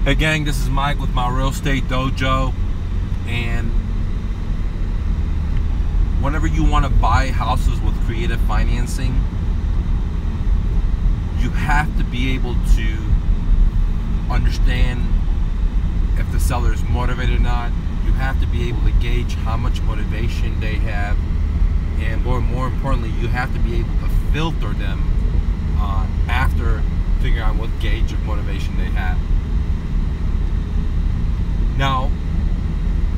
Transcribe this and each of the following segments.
Hey gang, this is Mike with MyRealEstate DOJO, and whenever you want to buy houses with creative financing, you have to be able to understand if the seller is motivated or not. You have to be able to gauge how much motivation they have, and more importantly, you have to be able to filter them after figuring out what gauge of motivation they have. Now,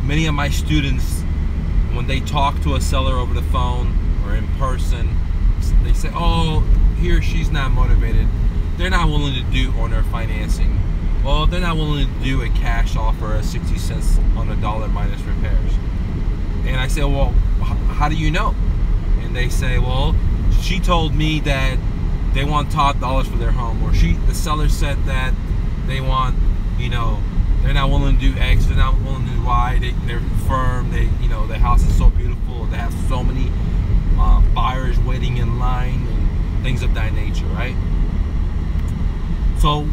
many of my students, when they talk to a seller over the phone or in person, they say, oh, he or she's not motivated. They're not willing to do owner financing. Well, they're not willing to do a cash offer at 60 cents on the dollar minus repairs. And I say, well, how do you know? And they say, well, she told me that they want top dollars for their home, or the seller said that they want, they're not willing to do X, they're not willing to do Y, they're firm, the house is so beautiful, they have so many buyers waiting in line and things of that nature, right? So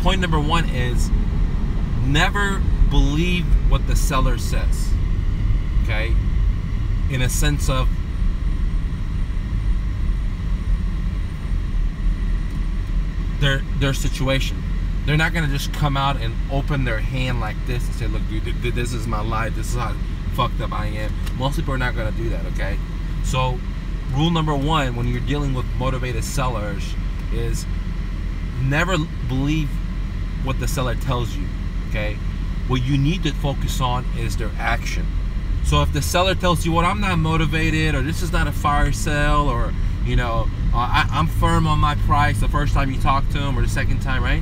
point number one is never believe what the seller says, okay? In a sense of their situation. They're not gonna just come out and open their hand like this and say, look, dude, this is my life, this is how fucked up I am. Most people are not gonna do that, okay? So rule number one when you're dealing with motivated sellers is never believe what the seller tells you, okay? What you need to focus on is their action. So if the seller tells you, well, I'm not motivated, or this is not a fire sale, or I'm firm on my price the first time you talk to them or the second time, right?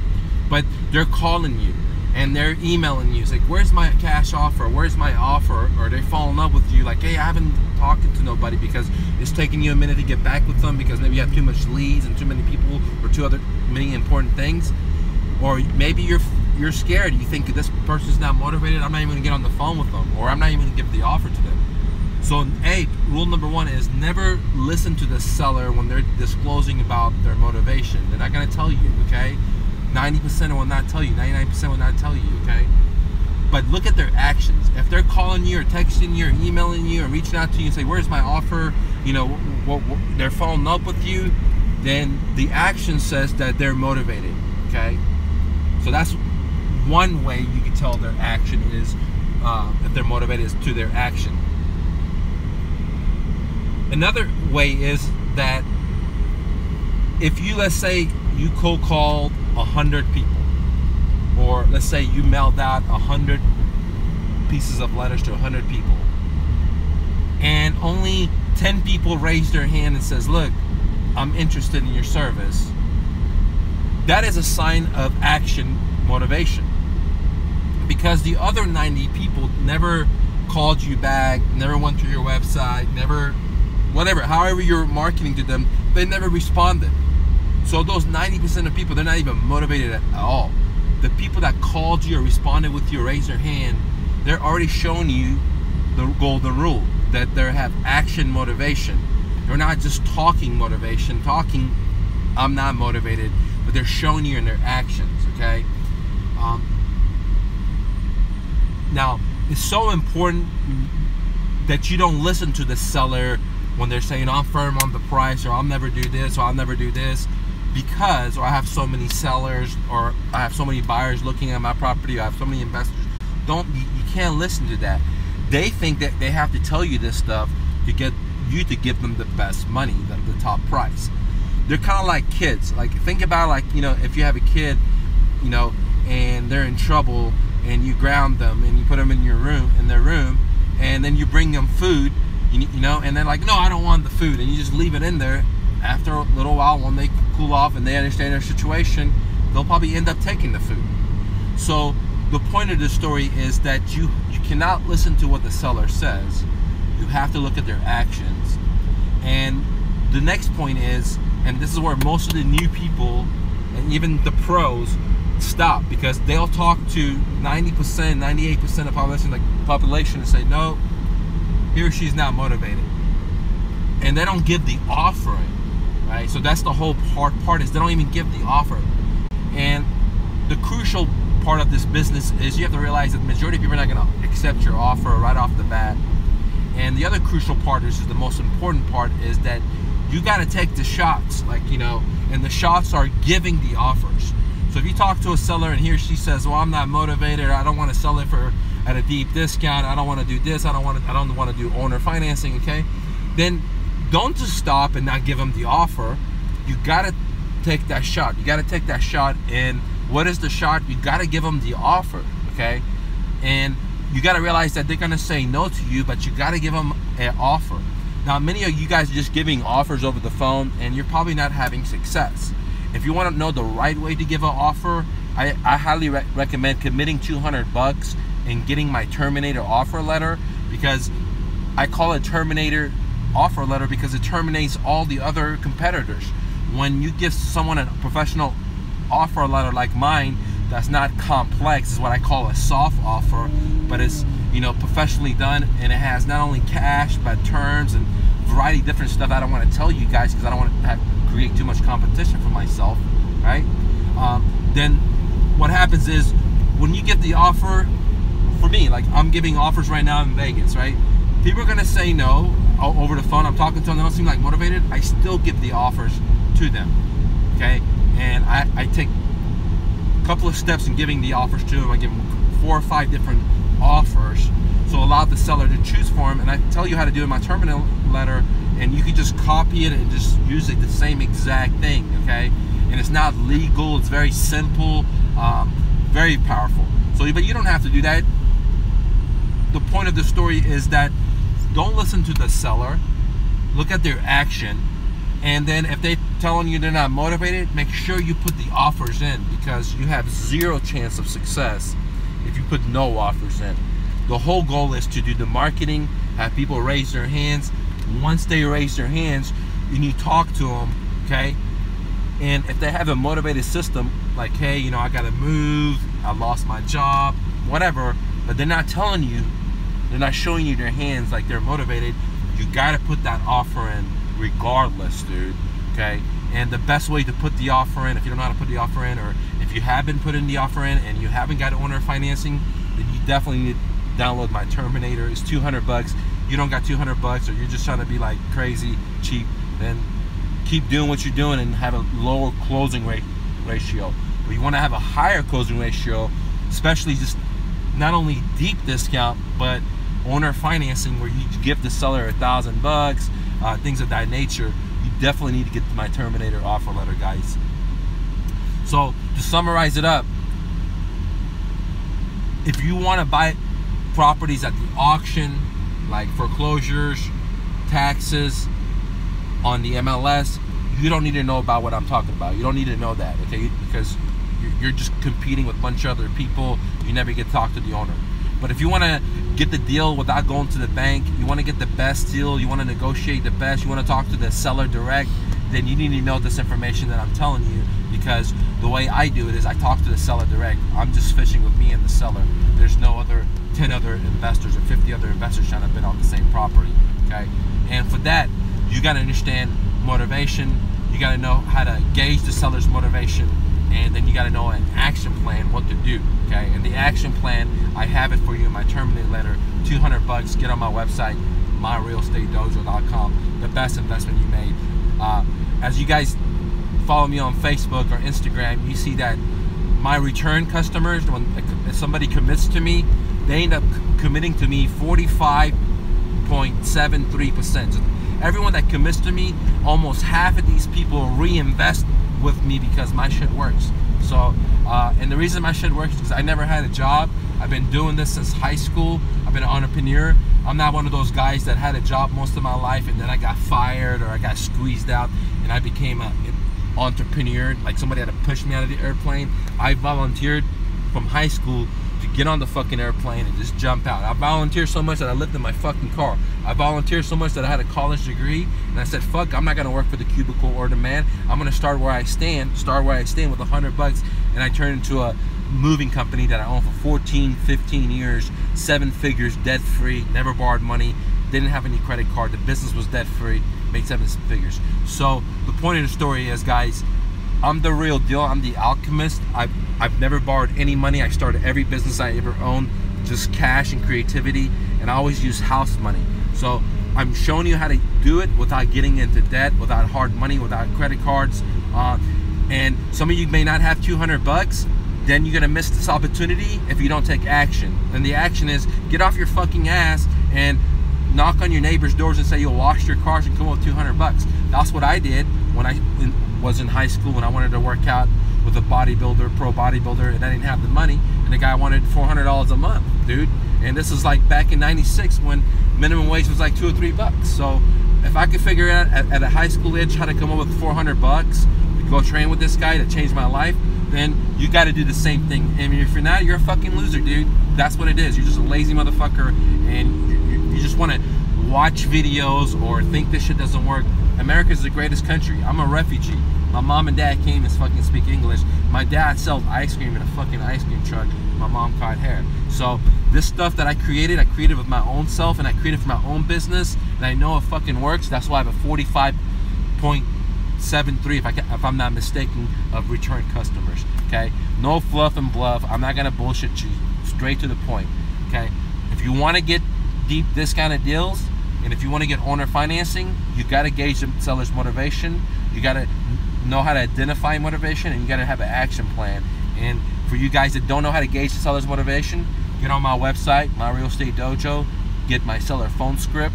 But they're calling you and they're emailing you. It's like, where's my cash offer? Where's my offer? Or they fall in love with you. Like, hey, I haven't talked to nobody because it's taking you a minute to get back with them because maybe you have too much leads and too many people or many important things. Or maybe you're scared. You think this person's not motivated. I'm not even gonna get on the phone with them, or I'm not even gonna give the offer to them. So, rule number one is never listen to the seller when they're disclosing about their motivation. They're not gonna tell you, okay? 90% will not tell you, 99% will not tell you, okay? But look at their actions. If they're calling you or texting you or emailing you or reaching out to you and say, where's my offer? They're following up with you, then the action says that they're motivated, okay? So that's one way you can tell their action is, if they're motivated, is to their action. Another way is that if you, let's say, you cold called 100 people, or let's say you mailed out 100 pieces of letters to 100 people, and only 10 people raised their hand and says, look, I'm interested in your service, that is a sign of action motivation, because the other 90 people never called you back, never went to your website, never whatever, however you're marketing to them, they never responded. So those 90% of people, they're not even motivated at all. The people that called you or responded with you or raised their hand, they're already showing you the golden rule, that they have action motivation. They're not just talking motivation, I'm not motivated, but they're showing you in their actions, okay? Now, it's so important that you don't listen to the seller when they're saying, I'm firm on the price, or I'll never do this, or I'll never do this, because, or I have so many sellers, or I have so many buyers looking at my property, or I have so many investors. You can't listen to that. They think that they have to tell you this stuff to get you to give them the best money, the top price. They're kind of like kids. Like, think about, like, if you have a kid, and they're in trouble, and you ground them, and you put them in their room, and then you bring them food, and they're like, no, I don't want the food, and you just leave it in there. After a little while, when they cool off and they understand their situation, they'll probably end up taking the food. So the point of this story is that you cannot listen to what the seller says. You have to look at their actions. And the next point is, and this is where most of the new people and even the pros stop, because they'll talk to 90%, 98% of population and say, no, he or she's not motivated. And they don't give the offering, right? So that's the whole part is they don't even give the offer. And the crucial part of this business is you have to realize that the majority of people are not going to accept your offer right off the bat. And the other crucial part, this is the most important part, is that you got to take the shots, like, you know, and the shots are giving the offers. So if you talk to a seller and he or she says, well, I'm not motivated, or I don't want to sell it for at a deep discount, I don't want to do this, I don't want to do owner financing, okay? Then don't just stop and not give them the offer. You got to take that shot. You got to take that shot. And what is the shot? You got to give them the offer, okay? And you got to realize that they're going to say no to you, but you got to give them an offer. Now, many of you guys are just giving offers over the phone, and you're probably not having success. If you want to know the right way to give an offer, I highly recommend committing $200 and getting my Terminator offer letter, because I call it Terminator offer letter because it terminates all the other competitors. When you give someone a professional offer letter like mine, that's not complex, is what I call a soft offer, but it's, you know, professionally done, and it has not only cash but terms and variety of different stuff I don't want to tell you guys because I don't want to create too much competition for myself, right? Then what happens is when you get the offer, for me, like I'm giving offers right now in Vegas, right? People are gonna say no over the phone. I'm talking to them, they don't seem like motivated. I still give the offers to them, okay? And I take a couple of steps in giving the offers to them. I give them 4 or 5 different offers, so allow the seller to choose for them. And I tell you how to do it in my terminal letter, and you can just copy it and just use it the same exact thing, okay? And it's not legal, it's very simple, very powerful. So, but you don't have to do that. The point of the story is that don't listen to the seller, look at their action, and then if they're telling you they're not motivated, make sure you put the offers in, because you have 0 chance of success if you put no offers in. The whole goal is to do the marketing, have people raise their hands. Once they raise their hands, you talk to them, okay? And if they have a motivated system, like, hey, you know, I gotta move, I lost my job, whatever, but they're not telling you, they're not showing you their hands like they're motivated, you gotta put that offer in regardless, dude, okay? And the best way to put the offer in, if you don't know how to put the offer in, or if you have been putting the offer in and you haven't got owner financing, then you definitely need to download my Terminator. It's $200. You don't got $200, or you're just trying to be like crazy cheap, then keep doing what you're doing and have a lower closing ratio. But you want to have a higher closing ratio, especially just not only deep discount, but owner financing, where you give the seller $1,000, things of that nature. You definitely need to get my Terminator offer letter, guys. So to summarize it up, if you want to buy properties at the auction, like foreclosures, taxes, on the MLS, you don't need to know about what I'm talking about. You don't need to know that, okay? Because you're just competing with a bunch of other people. You never get to talk to the owner. But if you want to get the deal without going to the bank, you want to get the best deal, you want to negotiate the best, you want to talk to the seller direct, then you need to know this information that I'm telling you, because the way I do it is I talk to the seller direct. I'm just fishing with me and the seller. There's no other 10 other investors or 50 other investors trying to bid on the same property, okay? And for that, you got to understand motivation. You got to know how to gauge the seller's motivation, and then you got to know an action plan, what to do, okay? And the action plan, I have it for you in my Terminator letter. $200. Get on my website, MyRealEstateDOJO.com. The best investment you made. As you guys follow me on Facebook or Instagram, you see that my return customers, when somebody commits to me, they end up committing to me 45.73%. Everyone that commits to me, almost half of these people reinvest with me because my shit works. So, and the reason my shit works is I never had a job. I've been doing this since high school. I've been an entrepreneur. I'm not one of those guys that had a job most of my life and then I got fired or I got squeezed out and I became an entrepreneur. Like somebody had to push me out of the airplane. I volunteered from high school to get on the fucking airplane and just jump out. I volunteered so much that I lived in my fucking car. I volunteered so much that I had a college degree, and I said, fuck, I'm not gonna work for the cubicle or the man. I'm gonna start where I stand with $100, and I turned into a moving company that I owned for 14, 15 years, 7 figures, debt free, never borrowed money, didn't have any credit card, the business was debt free, made 7 figures. So the point of the story is, guys, I'm the real deal. I'm the alchemist. I've never borrowed any money. I started every business I ever owned, just cash and creativity, and I always use house money. So I'm showing you how to do it without getting into debt, without hard money, without credit cards. And some of you may not have 200 bucks. Then you're gonna miss this opportunity if you don't take action. And the action is get off your fucking ass and knock on your neighbor's doors and say you'll wash your cars and come up with 200 bucks. That's what I did when I was in high school, when I wanted to work out with a bodybuilder, pro bodybuilder, and I didn't have the money, and the guy wanted $400 a month, dude. And this is like back in '96 when minimum wage was like $2 or $3. So if I could figure out at a high school age how to come up with 400 bucks to go train with this guy that changed my life, then you got to do the same thing. I mean, if you're not, you're a fucking loser, dude. That's what it is. You're just a lazy motherfucker, and you just want to watch videos or think this shit doesn't work. America's the greatest country. I'm a refugee. My mom and dad came and fucking speak English. My dad sells ice cream in a fucking ice cream truck. My mom cut hair. So this stuff that I created with my own self, and I created for my own business, and I know it fucking works. That's why I have a 45.73, if I'm not mistaken, of return customers. Okay, no fluff and bluff. I'm not gonna bullshit you. Straight to the point. Okay, if you want to get deep this kind of deals, and if you want to get owner financing, you got to gauge the seller's motivation. You got to know how to identify motivation, and you got to have an action plan. And for you guys that don't know how to gauge the seller's motivation, get on my website, MyRealEstate DOJO, get my seller phone script.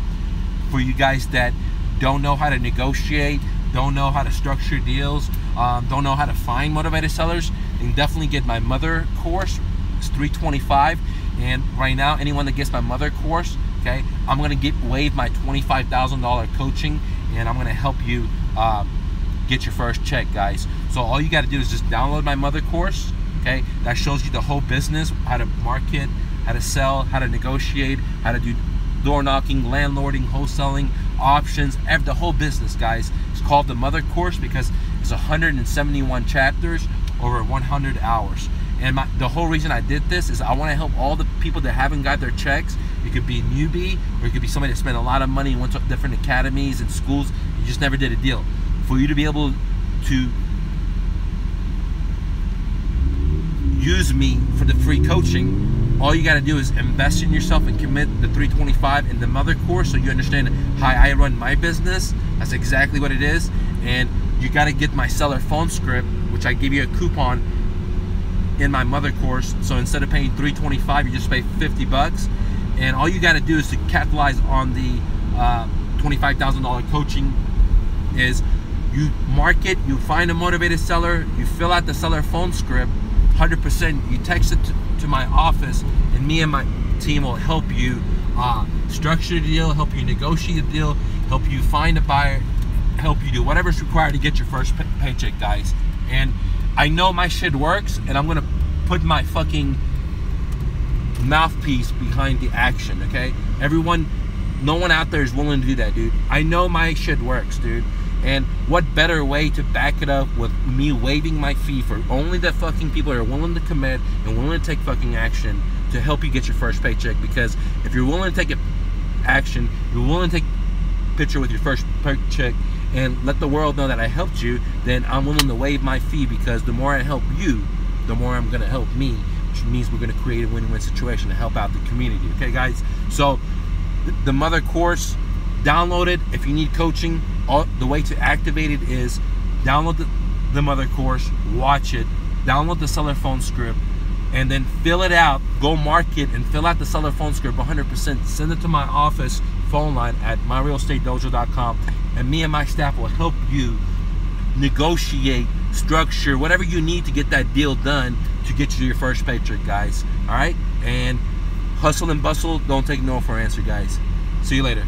For you guys that don't know how to negotiate, don't know how to structure deals, don't know how to find motivated sellers, then definitely get my mother course. It's $325, and right now anyone that gets my mother course, okay, I'm gonna waive my $25,000 coaching, and I'm gonna help you get your first check, guys. So all you got to do is just download my mother course. Okay, that shows you the whole business, how to market, how to sell, how to negotiate, how to do door knocking, landlording, wholesaling, options, the whole business, guys. It's called the mother course because it's 171 chapters over 100 hours. And the whole reason I did this is I want to help all the people that haven't got their checks. It could be a newbie, or it could be somebody that spent a lot of money and went to different academies and schools. You just never did a deal. For you to be able to use me for the free coaching, all you got to do is invest in yourself and commit the $325 in the mother course, so you understand how I run my business. That's exactly what it is. And you got to get my seller phone script, which I give you a coupon in my mother course. So instead of paying $325, you just pay 50 bucks. And all you got to do is to capitalize on the $25,000 coaching is you market, you find a motivated seller, you fill out the seller phone script 100%, you text it to my office, and me and my team will help you structure the deal, help you negotiate the deal, help you find a buyer, help you do whatever's required to get your first paycheck, guys. And I know my shit works, and I'm gonna put my fucking mouthpiece behind the action, okay? No one out there is willing to do that, dude. I know my shit works, dude. And what better way to back it up with me waiving my fee for only the fucking people that are willing to commit and willing to take fucking action to help you get your first paycheck. Because if you're willing to take action, you're willing to take a picture with your first paycheck and let the world know that I helped you, then I'm willing to waive my fee, because the more I help you, the more I'm gonna help me, which means we're gonna create a win-win situation to help out the community. Okay, guys? So the mother course, download it. If you need coaching, the way to activate it is download the mother course, watch it, download the seller phone script, and then fill it out. Go market and fill out the seller phone script 100%. Send it to my office phone line at MyRealEstateDojo.com, and me and my staff will help you negotiate, structure, whatever you need to get that deal done to get you your first paycheck, guys. All right? And hustle and bustle, don't take no for an answer, guys. See you later.